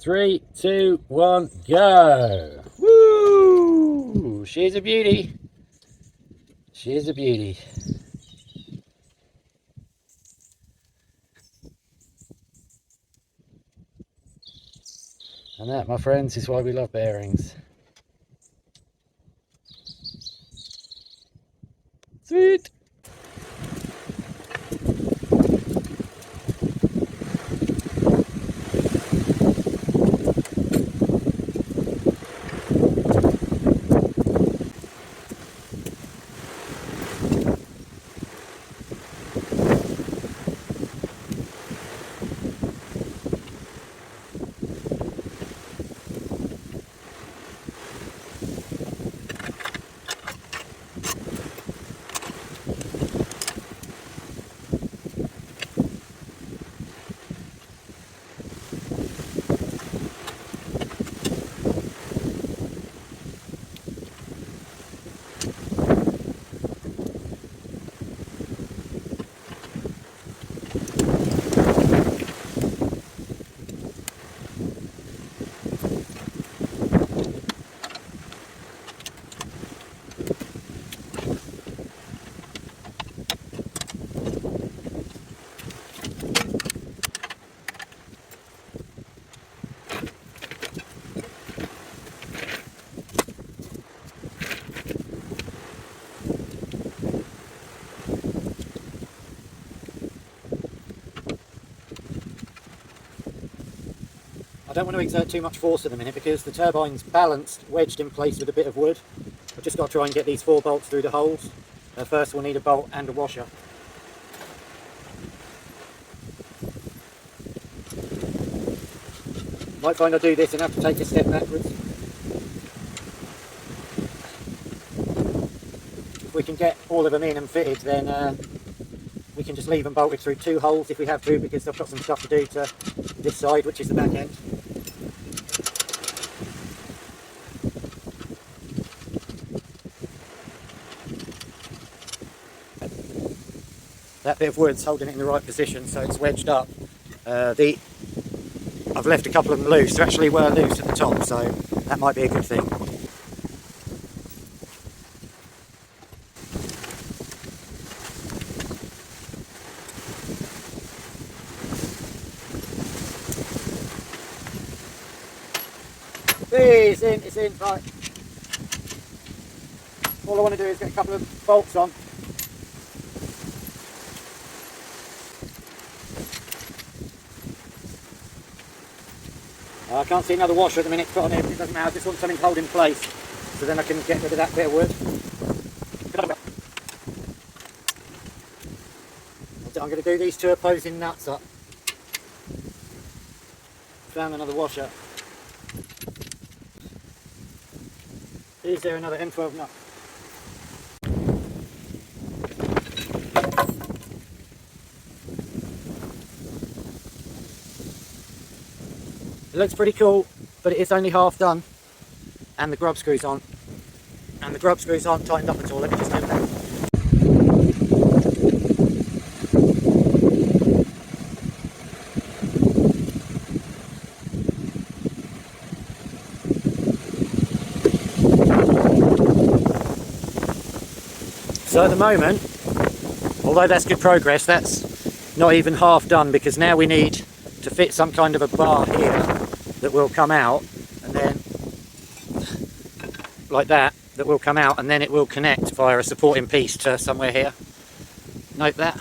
3, 2, 1, go! Woo! She's a beauty. She's a beauty. And that, my friends, is why we love bearings. Sweet! I don't want to exert too much force at the minute because the turbine's balanced, wedged in place with a bit of wood. I've just got to try and get these 4 bolts through the holes. First we'll need a bolt and a washer. Might find I do this and have to take a step backwards. If we can get all of them in and fitted, then we can just leave them bolted through 2 holes if we have to, because I've got some stuff to do to this side, which is the back end. That bit of wood's holding it in the right position, so it's wedged up. I've left a couple of them loose. They actually were loose at the top, so that might be a good thing. It's in, right. All I want to do is get a couple of bolts on. I can't see another washer at the minute to put on it, it doesn't matter, I just want something to hold in place, so then I can get rid of that bit of wood. I'm going to do these 2 opposing nuts up. Found another washer. Is there another M12 nut? It looks pretty cool, but it is only half done, and the grub screws on, and the grub screws aren't tightened up at all. Let me just do that. So at the moment, although that's good progress, that's not even half done, because now we need to fit some kind of a bar here that will come out, and then like that will come out, and then it will connect via a supporting piece to somewhere here. Note that.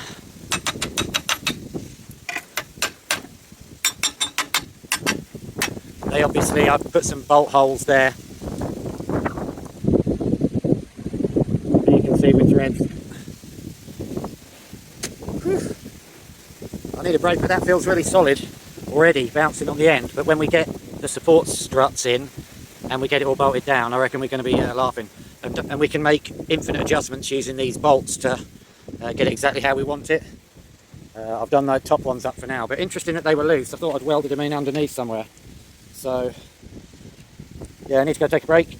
I've put some bolt holes there. You can see with threads. Whew. I need a brake, but that feels really solid already, bouncing on the end. But when we get the support struts in and we get it all bolted down, I reckon we're going to be laughing. And we can make infinite adjustments using these bolts to get it exactly how we want it. I've done the top ones up for now, but interesting that they were loose. I thought I'd welded them in underneath somewhere. So yeah, I need to go take a break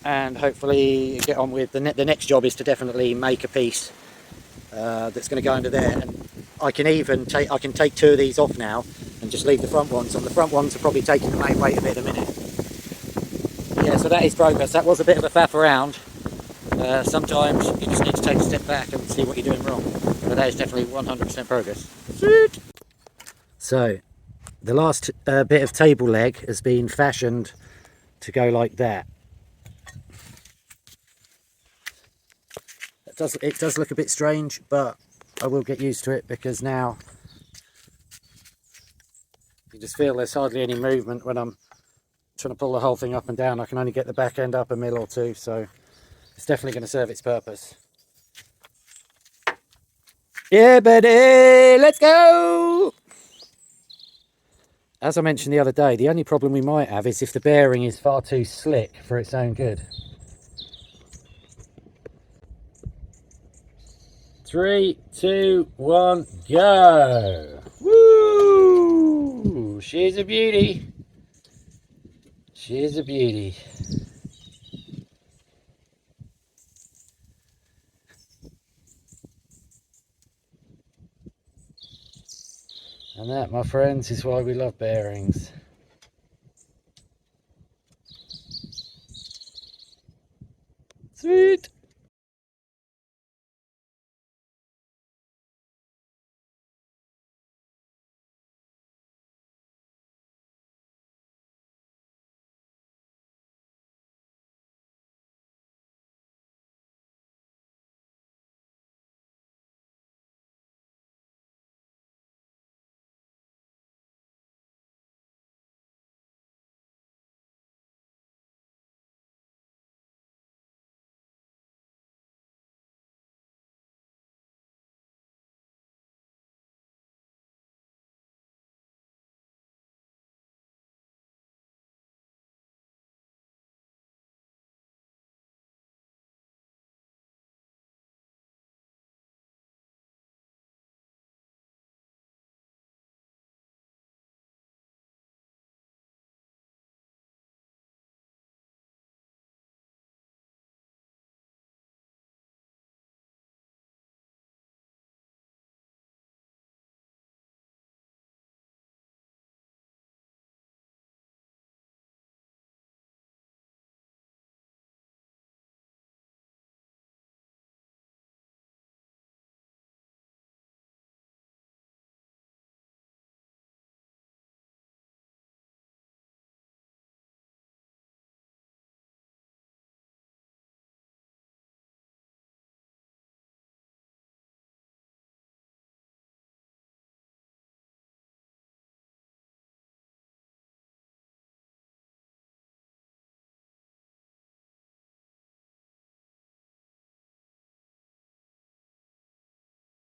and hopefully get on with the next job. Is to definitely make a piece that's going to go under there, and I can take 2 of these off now and just leave the front ones on. The front ones are probably taking the main weight of it at the minute. Yeah, so that is progress. That was a bit of a faff around. Sometimes you just need to take a step back and see what you're doing wrong. But that is definitely 100% progress. Sweet. So, the last bit of table leg has been fashioned to go like that. It does look a bit strange, but I will get used to it, because now you just feel there's hardly any movement when I'm trying to pull the whole thing up and down. I can only get the back end up a mil or two, so it's definitely going to serve its purpose. Yeah, buddy, let's go! As I mentioned the other day, the only problem we might have is if the bearing is far too slick for its own good. 3, 2, 1, go! Woo! She's a beauty. She's a beauty. And that, my friends, is why we love bearings. Sweet!